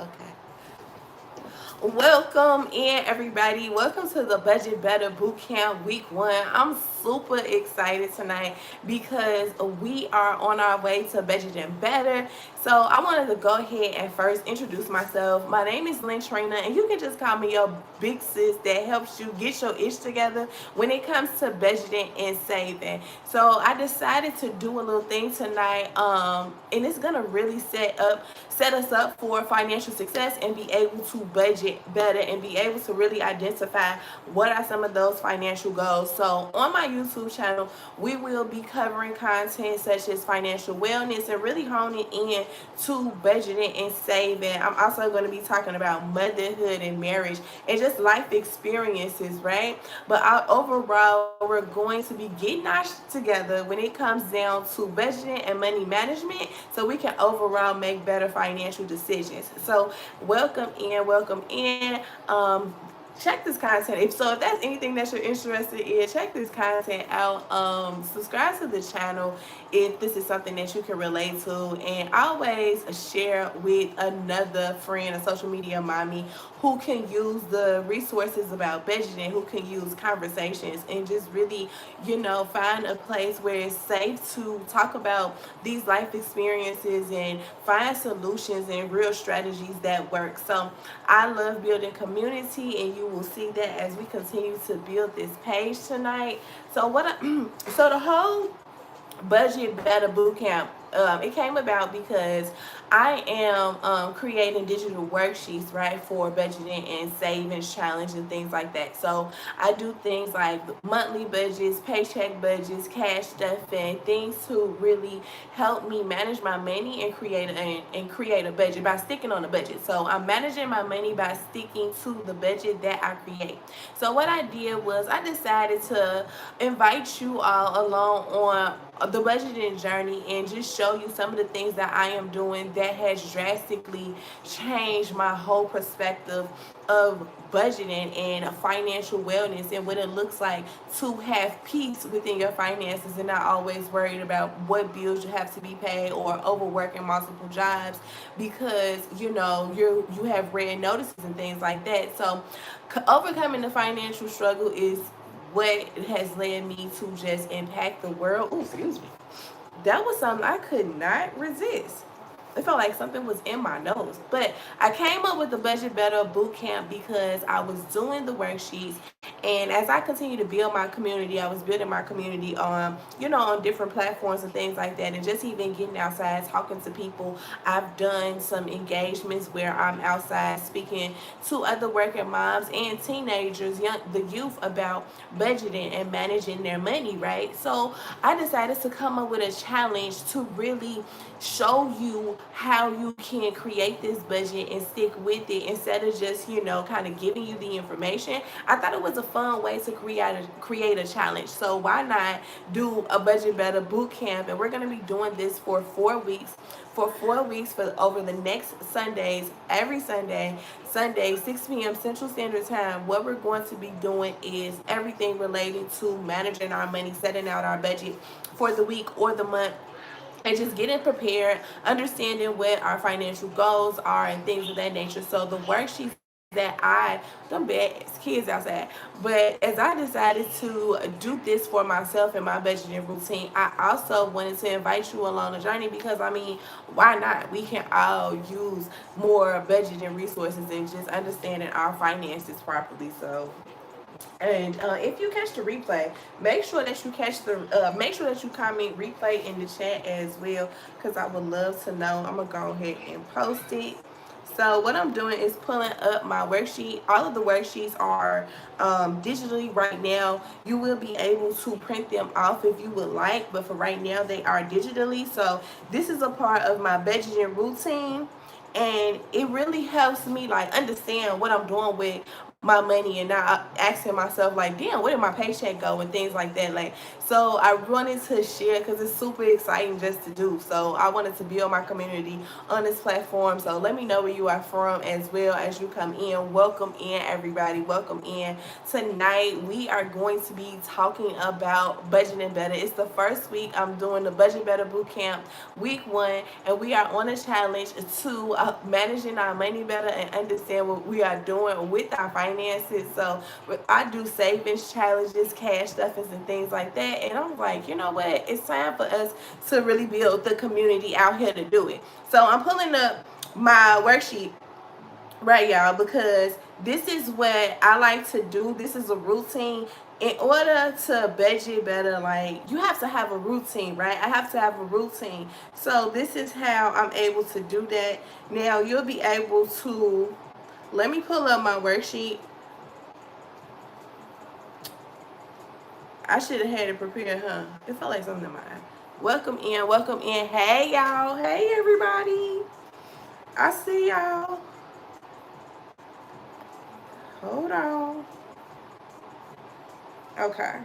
Okay. Welcome in, everybody. Welcome to the Budget Better Bootcamp Week 1. I'm super excited tonight because we are on our way to budgeting better. So I wanted to go ahead and first introduce myself. My name is Lyntrina, and you can just call me your big sis that helps you get your ish together when it comes to budgeting and saving. So I decided to do a little thing tonight, and it's gonna really set us up for financial success and be able to budget better and be able to really identify what are some of those financial goals. So on my YouTube channel, we will be covering content such as financial wellness and really honing in to budgeting and saving. I'm also going to be talking about motherhood and marriage and just life experiences, right? But overall, we're going to be getting our together when it comes down to budgeting and money management so we can overall make better financial decisions. So welcome in. Check this content. If that's anything that you're interested in, check this content out. Subscribe to the channel if this is something that you can relate to, and always share with another friend, a social media mommy who can use the resources about budgeting, who can use conversations and just really, find a place where it's safe to talk about these life experiences and find solutions and real strategies that work. So I love building community, and you will see that as we continue to build this page tonight. So the whole Budget Better Bootcamp. It came about because I am creating digital worksheets, right, for budgeting and savings challenge and things like that. So I do things like monthly budgets, paycheck budgets, cash stuffing, things to really help me manage my money and create a budget by sticking on a budget. So I'm managing my money by sticking to the budget that I create. So what I did was I decided to invite you all along on the budgeting journey and just show you some of the things that I am doing that has drastically changed my whole perspective of budgeting and financial wellness and what it looks like to have peace within your finances and not always worried about what bills you have to be paid or overworking multiple jobs because you have red notices and things like that. So overcoming the financial struggle is what has led me to just impact the world. Ooh, excuse me. That was something I could not resist. It felt like something was in my nose. But I came up with the Budget Better Bootcamp because I was doing the worksheets. And as I continue to build my community, I was building my community on different platforms and things like that. And just even getting outside, talking to people. I've done some engagements where I'm outside speaking to other working moms and teenagers, the youth, about budgeting and managing their money, right? So I decided to come up with a challenge to really show you how you can create this budget and stick with it instead of just kind of giving you the information. I thought it was a fun way to create a challenge. So why not do a Budget Better boot camp? And we're going to be doing this for 4 weeks. For 4 weeks, for over the next Sundays, every Sunday 6 p.m. Central Standard Time. What we're going to be doing is everything relating to managing our money, setting out our budget for the week or the month, and just getting prepared, understanding what our financial goals are and things of that nature. So the worksheets that them bad kids outside. But as I decided to do this for myself and my budgeting routine, I also wanted to invite you along the journey because why not? We can all use more budgeting resources and just understanding our finances properly. So and if you catch the replay, make sure that you comment replay in the chat as well, because I would love to know. I'm gonna go ahead and post it. So what I'm doing is pulling up my worksheet. All of the worksheets are digitally right now. You will be able to print them off if you would like, but for right now they are digitally. So this is a part of my budgeting routine, and it really helps me like understand what I'm doing with my money and not asking myself like, damn, where did my paycheck go and things like that. Like, so I wanted to share because it's super exciting just to do. So I wanted to build my community on this platform. So let me know where you are from as well as you come in. Welcome in, everybody. Welcome in. Tonight we are going to be talking about budgeting better. It's the first week I'm doing the Budget Better Boot Camp, week 1, and we are on a challenge to managing our money better and understand what we are doing with our finances. So I do savings challenges, cash stuffings, and things like that. And I'm like, you know what? It's time for us to really build the community out here to do it. So I'm pulling up my worksheet right, y'all, because this is what I like to do. This is a routine. In order to budget better, like, you have to have a routine, right? I have to have a routine. So this is how I'm able to do that. Now you'll be able to, let me pull up my worksheet. I should have had it prepared, huh? It felt like something in my eye. Welcome in, welcome in. Hey, y'all. Hey, everybody. I see y'all. Hold on. Okay.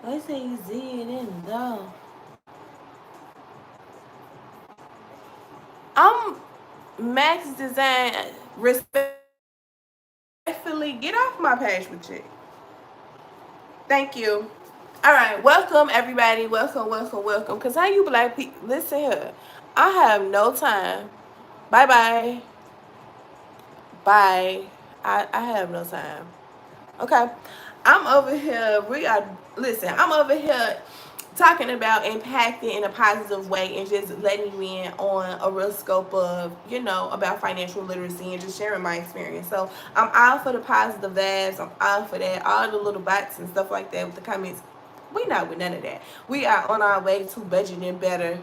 They say you see it in though. I'm Max Design. Respectfully, get off my page with you. Thank you. All right, welcome everybody. Welcome, welcome, welcome. Cause how you black people? Listen here. I have no time. Bye bye. Bye. I have no time. Okay. I'm over here. I'm over here talking about impacting in a positive way and just letting you in on a real scope of, about financial literacy and just sharing my experience. So I'm all for the positive vibes. I'm all for that. All the little bots and stuff like that with the comments. We not with none of that. We are on our way to budgeting better.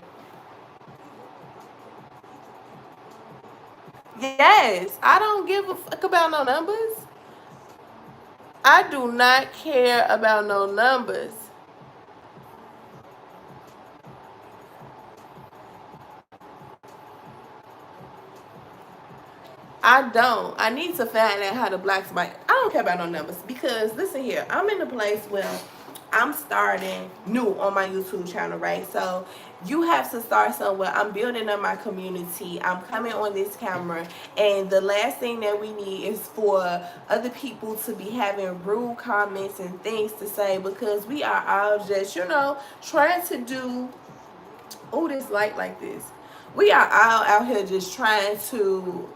Yes, I don't give a fuck about no numbers. I do not care about no numbers. I don't. I need to find out how to black somebody. I don't care about no numbers because listen here, I'm in a place where I'm starting new on my YouTube channel, right? So you have to start somewhere. I'm building up my community. I'm coming on this camera, and the last thing that we need is for other people to be having rude comments and things to say because we are all just, trying to do this light like this. We are all out here just trying to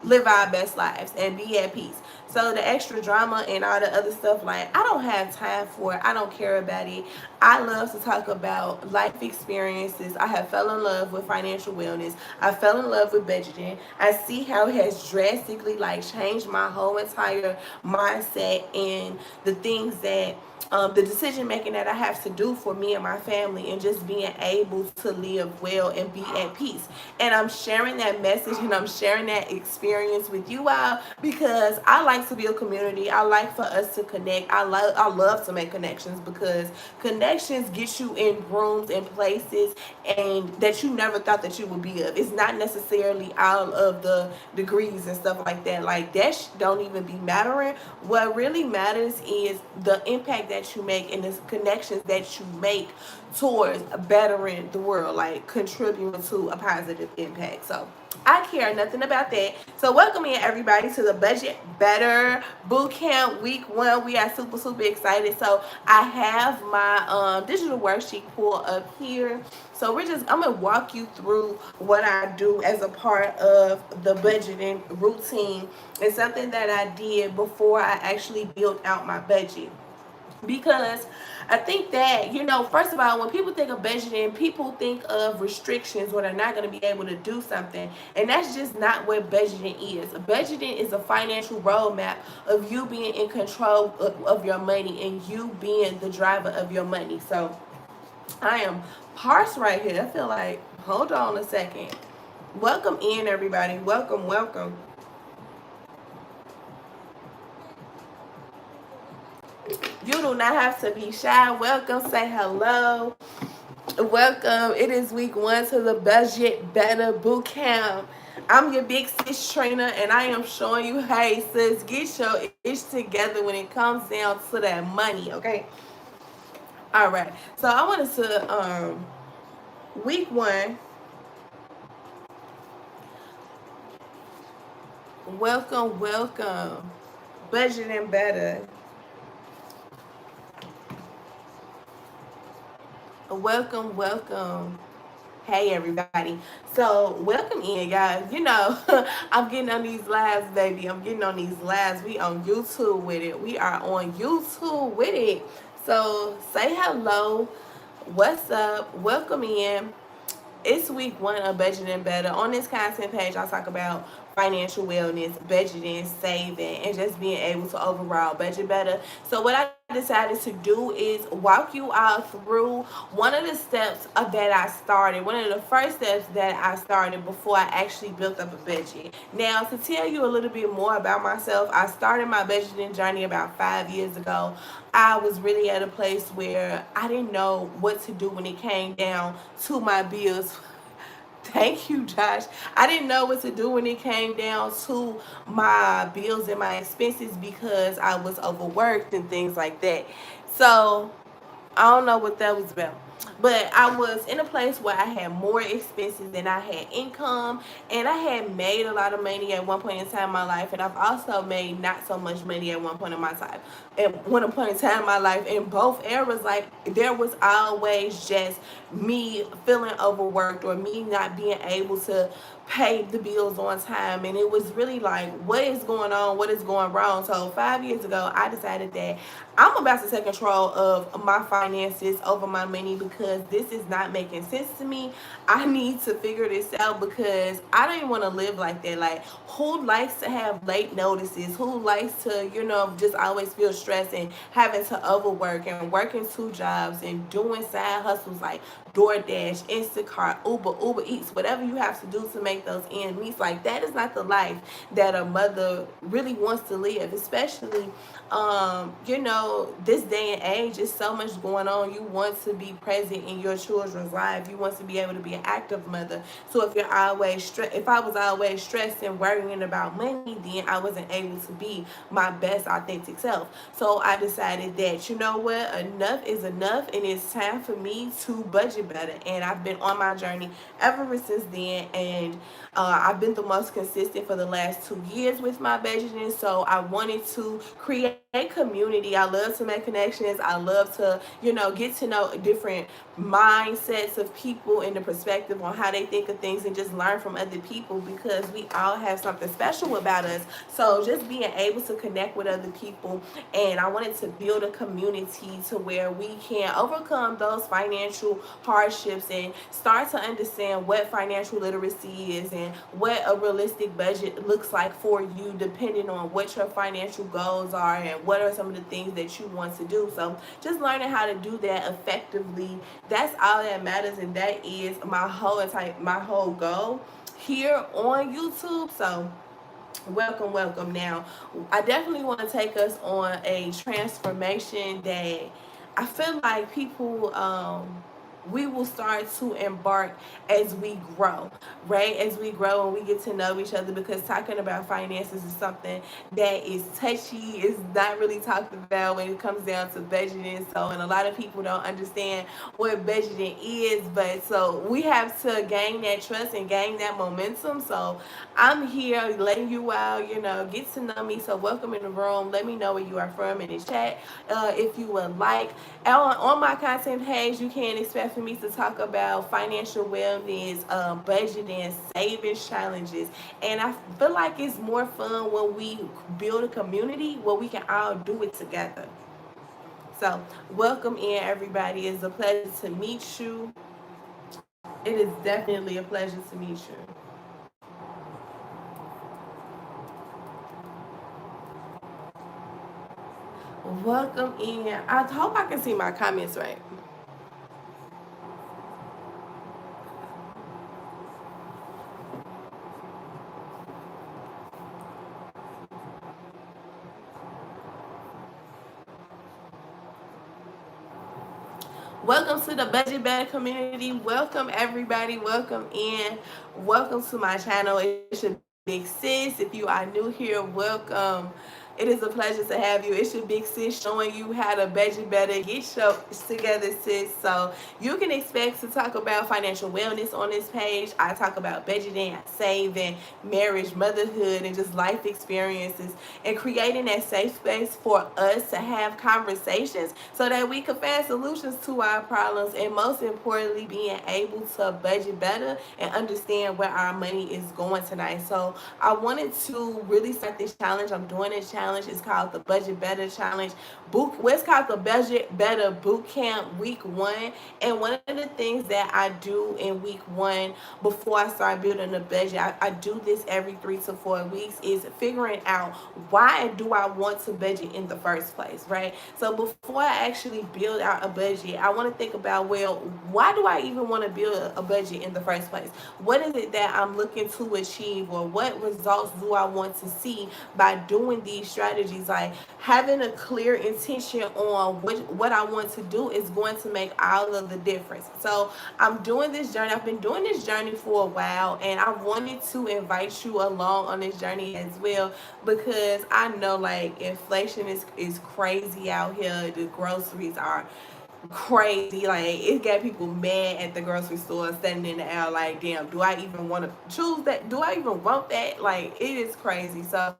live our best lives and be at peace. So the extra drama and all the other stuff, like, I don't have time for it. I don't care about it. I love to talk about life experiences. I have fell in love with financial wellness. I fell in love with budgeting. I see how it has drastically like changed my whole entire mindset and the things that the decision making that I have to do for me and my family and just being able to live well and be at peace. And I'm sharing that message and I'm sharing that experience with you all because I like to build community. I like for us to connect. I love to make connections because connections get you in rooms and places and that you never thought that you would be of. It's not necessarily all of the degrees and stuff like that. Like that don't even be mattering. What really matters is the impact that you make and the connections that you make towards bettering the world, like contributing to a positive impact. So I care nothing about that. So welcome in everybody to the Budget Better Bootcamp Week 1. We are super excited. So I have my digital worksheet pulled up here. So I'm gonna walk you through what I do as a part of the budgeting routine. It's something that I did before I actually built out my budget, because I think that, first of all, when people think of budgeting, people think of restrictions where they're not going to be able to do something. And that's just not what budgeting is. Budgeting is a financial roadmap of you being in control of your money and you being the driver of your money. So I am parsed right here. I feel like, hold on a second. Welcome in, everybody. Welcome. You do not have to be shy. Welcome. Say hello. Welcome. It is week 1 to the Budget Better Boot Camp. I'm your big sis Trina, and I am showing you, hey sis, get your ish together when it comes down to that money, okay? All right. So I wanted to week 1. Welcome. Budgeting better. Welcome. Hey everybody. So welcome in, guys. I'm getting on these lives, baby. I'm getting on these lives. We on YouTube with it. We are on YouTube with it. So say hello. What's up? Welcome in. It's week 1 of Budgeting Better. On this content page, I talk about financial wellness, budgeting, saving, and just being able to overall budget better. So what I decided to do is walk you all through one of the steps that I started, one of the first steps that I started before I actually built up a budget. Now, to tell you a little bit more about myself, I started my budgeting journey about 5 years ago. I was really at a place where I didn't know what to do when it came down to my bills. Thank you, Josh. I didn't know what to do when it came down to my bills and my expenses because I was overworked and things like that. So I don't know what that was about. But I was in a place where I had more expenses than I had income, and I had made a lot of money at one point in time in my life, and I've also made not so much money at one point in my time. At one point in time in my life, in both eras, like there was always just me feeling overworked or me not being able to pay the bills on time, and it was really like, what is going on, what is going wrong? So 5 years ago I decided that I'm about to take control of my finances, over my money, because this is not making sense to me. I need to figure this out because I don't even want to live like that. Like, who likes to have late notices? Who likes to, just always feel stressed and having to overwork and working 2 jobs and doing side hustles like DoorDash, Instacart, Uber Eats, whatever you have to do to make those ends meet? Like, that is not the life that a mother really wants to live, especially this day and age. Is so much going on. You want to be present in your children's life. You want to be able to be an active mother. So if I was always stressed and worrying about money, then I wasn't able to be my best authentic self. So I decided that, you know what, enough is enough, and it's time for me to budget better. And I've been on my journey ever since then, and I've been the most consistent for the last 2 years with my budgeting. So I wanted to create community. I love to make connections. I love to, get to know different mindsets of people and the perspective on how they think of things, and just learn from other people, because we all have something special about us. So just being able to connect with other people, and I wanted to build a community to where we can overcome those financial hardships and start to understand what financial literacy is and what a realistic budget looks like for you, depending on what your financial goals are and what are some of the things that you want to do. So just learning how to do that effectively, that's all that matters, and that is my whole goal here on YouTube. So welcome. Now, I definitely want to take us on a transformation that I feel like people we will start to embark as we grow, right? As we grow and we get to know each other, because talking about finances is something that is touchy, is not really talked about when it comes down to budgeting. So, and a lot of people don't understand what budgeting is, but so we have to gain that trust and gain that momentum. So, I'm here letting you out, get to know me. So, welcome in the room. Let me know where you are from in the chat. If you would like, on my content page, you can expect for me to talk about financial wellness, budgeting, savings challenges. And I feel like it's more fun when we build a community where we can all do it together. So, welcome in, everybody. It's a pleasure to meet you. It is definitely a pleasure to meet you. Welcome in. I hope I can see my comments right. Welcome to the Budget Better community. Welcome, everybody. Welcome in. Welcome to my channel. It's your big sis. If you are new here, welcome. It is a pleasure to have you. It's your big sis showing you how to budget better. Get your together, sis. So you can expect to talk about financial wellness on this page. I talk about budgeting, saving, marriage, motherhood, and just life experiences, and creating that safe space for us to have conversations so that we can find solutions to our problems, and most importantly, being able to budget better and understand where our money is going tonight. So I wanted to really start this challenge. I'm doing this challenge. It's called the Budget Better Challenge. What's called the Budget Better Boot Camp Week 1. And one of the things that I do in week 1 before I start building a budget, I do this every 3 to 4 weeks, is figuring out why do I want to budget in the first place, right? So before I actually build out a budget, I want to think about, well, why do I even want to build a budget in the first place? What is it that I'm looking to achieve, or what results do I want to see by doing these strategies? Like, having a clear intention on what I want to do is going to make all of the difference. So I'm doing this journey. I've been doing this journey for a while, and I wanted to invite you along on this journey as well, because I know, like, inflation is crazy out here. The groceries are crazy. Like, it got people mad at the grocery store, standing in the aisle like, damn, do I even want to choose that? Do I even want that? Like, it is crazy. So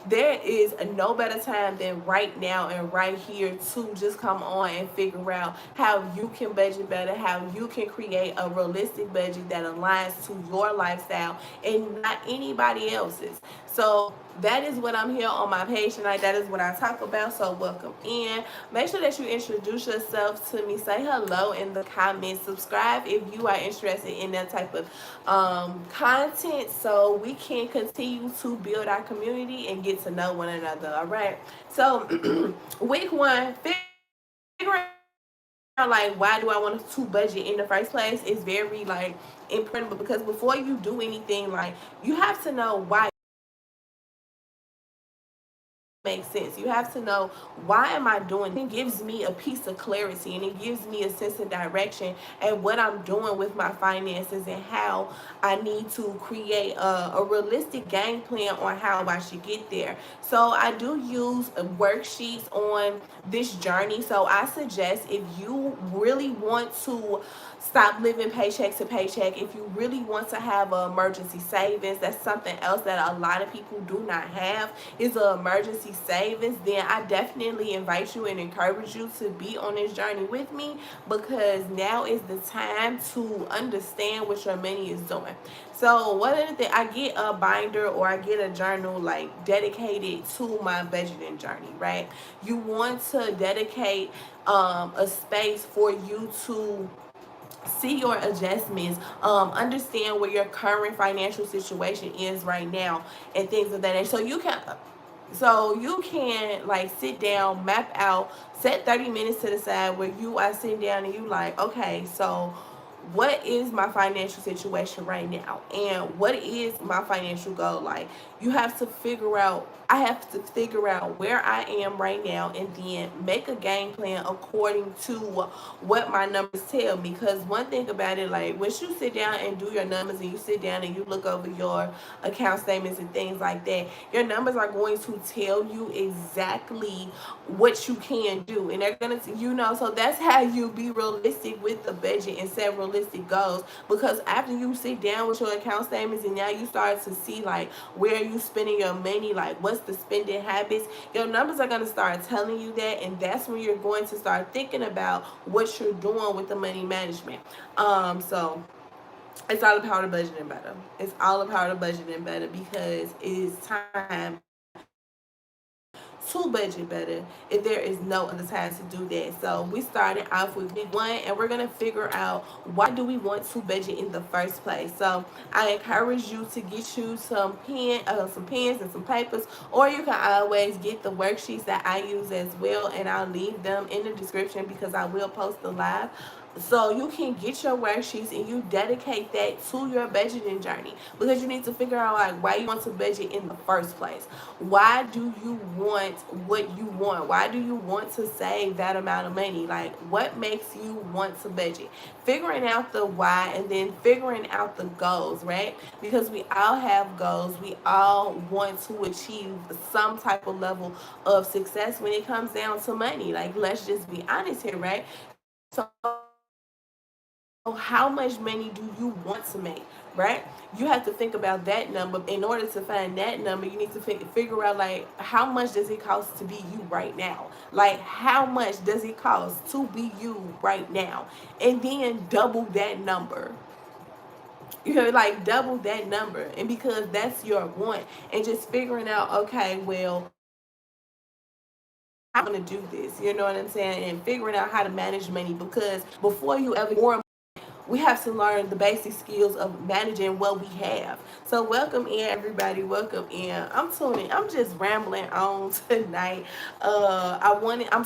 there is no better time than right now and right here to just come on and figure out how you can budget better, how you can create a realistic budget that aligns to your lifestyle and not anybody else's. So that is what I'm here on my page tonight. That is what I talk about. So welcome in. Make sure that you introduce yourself to me. Say hello in the comments. Subscribe if you are interested in that type of content, so we can continue to build our community and get to know one another. All right. So week 1, figuring out, like, why do I want to budget in the first place is very, like, important, because before you do anything, like, you have to know why makes sense. You have to know, why am I doing it? It gives me a piece of clarity, and it gives me a sense of direction and what I'm doing with my finances, and how I need to create a realistic game plan on how I should get there. So I do use worksheets on this journey. So I suggest, if you really want to stop living paycheck to paycheck, if you really want to have an emergency savings, that's something else that a lot of people do not have, is an emergency savings, then I definitely invite you and encourage you to be on this journey with me, because now is the time to understand what your money is doing. So one of the things, I get a binder or I get a journal, like, dedicated to my budgeting journey, right? You want to dedicate a space for you to see your adjustments, understand where your current financial situation is right now, and things of that nature. So you can like sit down, map out, set 30 minutes to the side where you are sitting down and you like, okay, so what is my financial situation right now, and what is my financial goal. Like, you have to figure out, I have to figure out where I am right now, and then make a game plan according to what my numbers tell me. Because one thing about it, like, once you sit down and do your numbers, and you sit down and you look over your account statements and things like that, your numbers are going to tell you exactly what you can do, and they're gonna, so that's how you be realistic with the budget and set realistic goals. Because after you sit down with your account statements, and now you start to see like where you spending your money, like what's the spending habits, your numbers are gonna start telling you that, and that's when you're going to start thinking about what you're doing with the money management. So it's all about the budgeting better. It's all about the budgeting better, because it's time to budget better if there is no other time to do that. So we started off with week one, and we're gonna figure out why do we want to budget in the first place. So I encourage you to get you some pens and some papers, or you can always get the worksheets that I use as well, and I'll leave them in the description because I will post the live. So you can get your worksheets and you dedicate that to your budgeting journey, because you need to figure out like why you want to budget in the first place. Why do you want what you want? Why do you want to save that amount of money? Like, what makes you want to budget? Figuring out the why, and then figuring out the goals, right? Because we all have goals. We all want to achieve some type of level of success when it comes down to money. Like, let's just be honest here, right? So how much money do you want to make, right? You have to think about that number. In order to find that number, you need to figure out like how much does it cost to be you right now. Like, how much does it cost to be you right now, and then double that number. Like, double that number, and because that's your want, and just figuring out, okay, well, I'm gonna do this, you know what I'm saying, and figuring out how to manage money. Because before you ever more, we have to learn the basic skills of managing what we have. So welcome in, everybody. Welcome in. I'm just rambling on tonight. I'm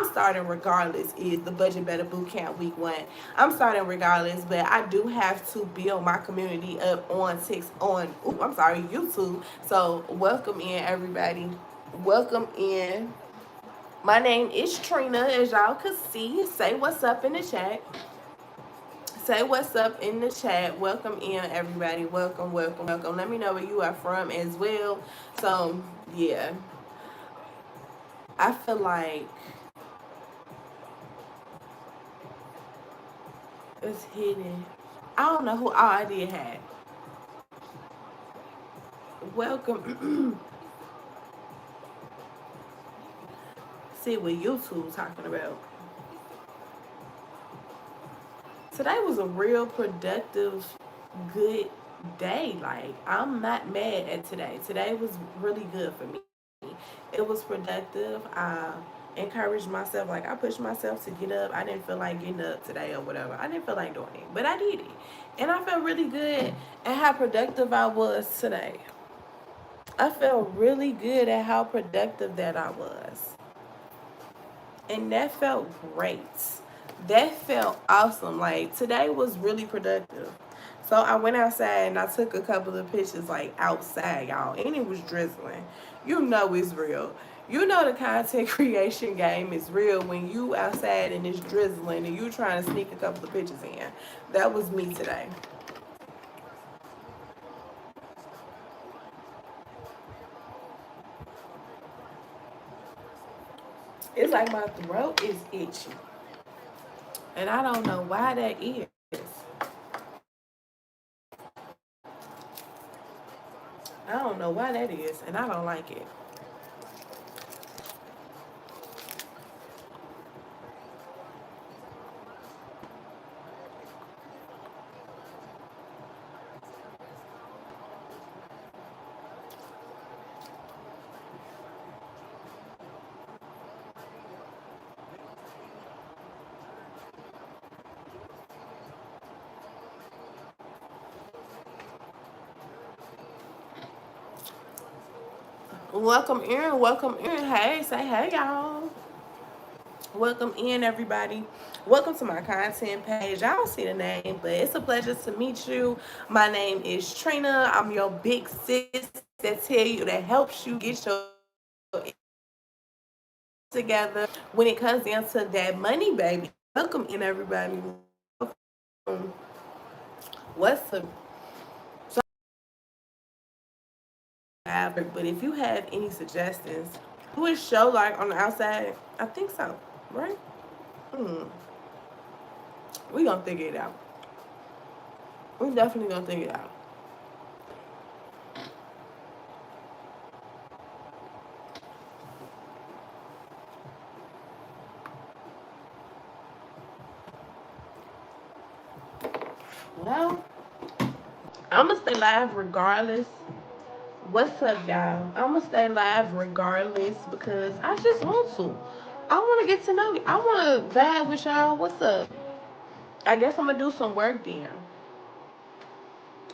starting regardless. Is the Budget Better Bootcamp week one. I'm starting regardless, but I do have to build my community up on YouTube. So welcome in, everybody. Welcome in. My name is Trina, as y'all can see. Say what's up in the chat. Say what's up in the chat. Welcome in, everybody. Welcome, welcome, welcome. Let me know where you are from as well. So, yeah. I feel like it's hidden. I don't know who all I did had. Welcome. See what YouTube talking about. Today was a real productive, good day. Like, I'm not mad at today. Today was really good for me. It was productive. I encouraged myself. Like, I pushed myself to get up. I didn't feel like getting up today or whatever. I didn't feel like doing it, but I did it. And I felt really good at how productive I was today. I felt really good at how productive that I was. And that felt great. That felt awesome. Like, today was really productive. So I went outside and I took a couple of pictures, like, outside, y'all, and it was drizzling. You know it's real. You know the content creation game is real when you outside and it's drizzling and you trying to sneak a couple of pictures in. That was me today. It's like my throat is itchy. And I don't know why that is. I don't know why that is, and I don't like it. Welcome in, welcome in. Hey, say hey, y'all. Welcome in, everybody. Welcome to my content page. I don't see the name, but it's a pleasure to meet you. My name is Trina. I'm your big sis that tell you that helps you get your together when it comes down to that money, baby. Welcome in, everybody. What's up? So, but if you have any suggestions, who is show like on the outside? I think so, right? Hmm. We gonna figure it out. We definitely gonna figure it out. Well, I'm gonna stay live regardless. What's up, y'all? I'm gonna stay live regardless because I just want to. I want to get to know you. I want to vibe with y'all. What's up? I guess I'm gonna do some work then.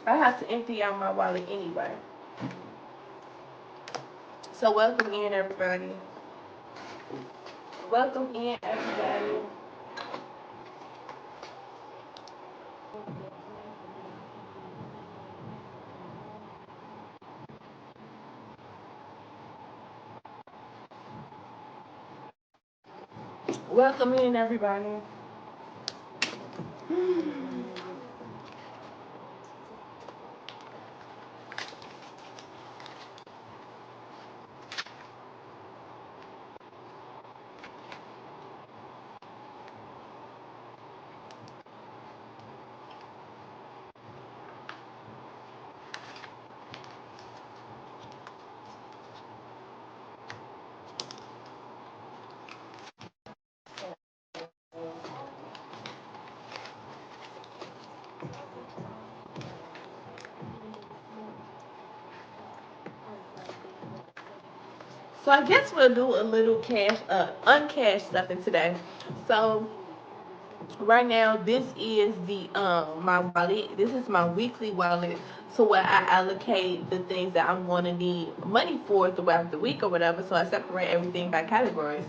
I have to empty out my wallet anyway. So welcome in, everybody. Welcome in, everybody. Welcome in, everybody. So I guess we'll do a little cash, uncashed stuffing today. So right now, this is the my wallet. This is my weekly wallet. So where I allocate the things that I'm going to need money for throughout the week or whatever. So I separate everything by categories.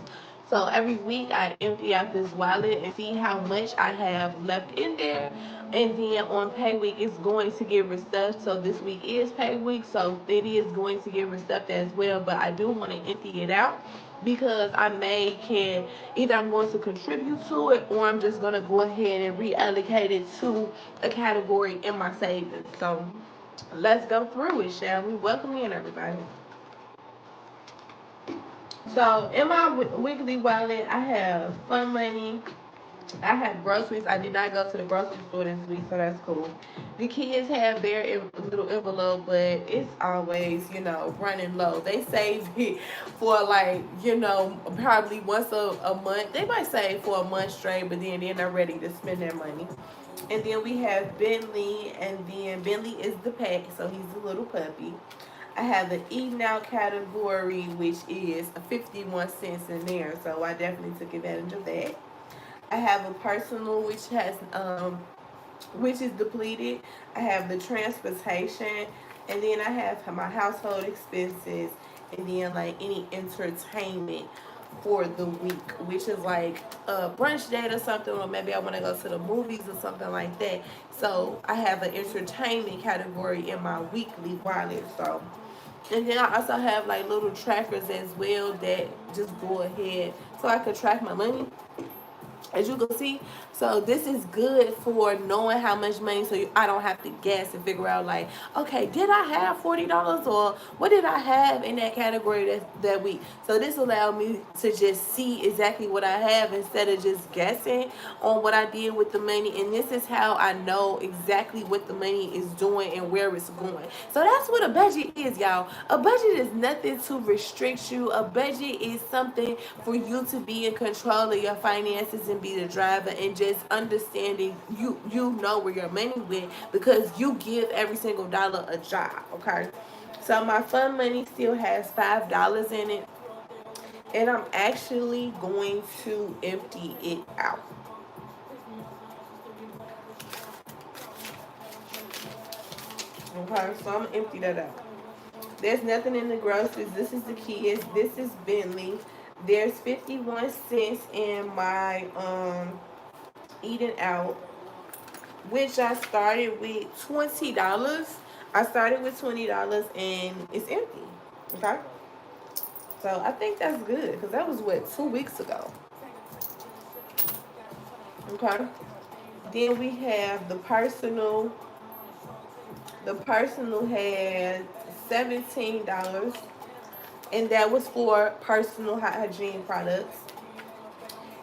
So every week I empty out this wallet and see how much I have left in there. And then on pay week, it's going to get restuffed. So this week is pay week, so it is going to get restuffed as well. But I do want to empty it out because I may can either I'm going to contribute to it or I'm just gonna go ahead and reallocate it to a category in my savings. So let's go through it, shall we? Welcome in, everybody. So in my weekly wallet, I have fun money. I have groceries. I did not go to the grocery store this week, so that's cool. The kids have their little envelope, but it's always, running low. They save it for like, probably once a month. They might save for a month straight, but then they're not ready to spend their money. And then we have Bentley, and then Bentley is the pack, so he's a little puppy. I have the eating out category, which is 51 cents in there, so I definitely took advantage of that. I have a personal which is depleted. I have the transportation, and then I have my household expenses, and then like any entertainment for the week, which is like a brunch date or something, or maybe I want to go to the movies or something like that. So I have an entertainment category in my weekly wallet. So, and then I also have like little trackers as well that just go ahead so I could track my money, as you can see. So this is good for knowing how much money, so I don't have to guess and figure out like, okay, did I have $40 or what did I have in that category that week? So this allowed me to just see exactly what I have instead of just guessing on what I did with the money. And this is how I know exactly what the money is doing and where it's going. So that's what a budget is, y'all. A budget is nothing to restrict you. A budget is something for you to be in control of your finances and be the driver, and just understanding you know where your money went because you give every single dollar a job. Okay, so my fun money still has $5 in it, and I'm actually going to empty it out. Okay, so I'm gonna empty that out. There's nothing in the groceries. This is the kids. This is Bentley. There's 51 cents in my eating out, which I started with $20. I started with $20 and it's empty. Okay. So I think that's good because that was what, 2 weeks ago. Okay. Then we have the personal. The personal had $17, and that was for personal hygiene products.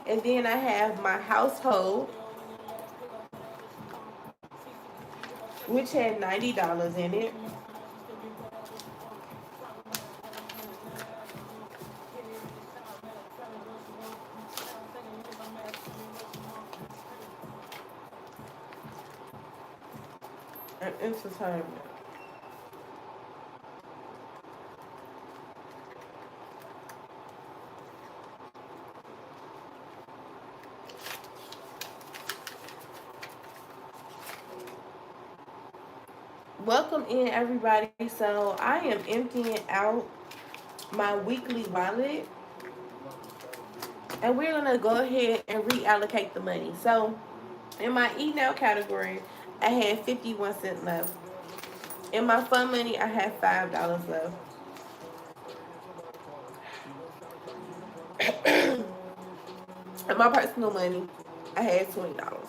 And then I have my household, which had $90 in it. And entertainment. Welcome in, everybody. So I am emptying out my weekly wallet, and we're gonna go ahead and reallocate the money. So in my eat now category, I had 51 cents left. In my fun money, I had $5 left. In my personal money, I had $20.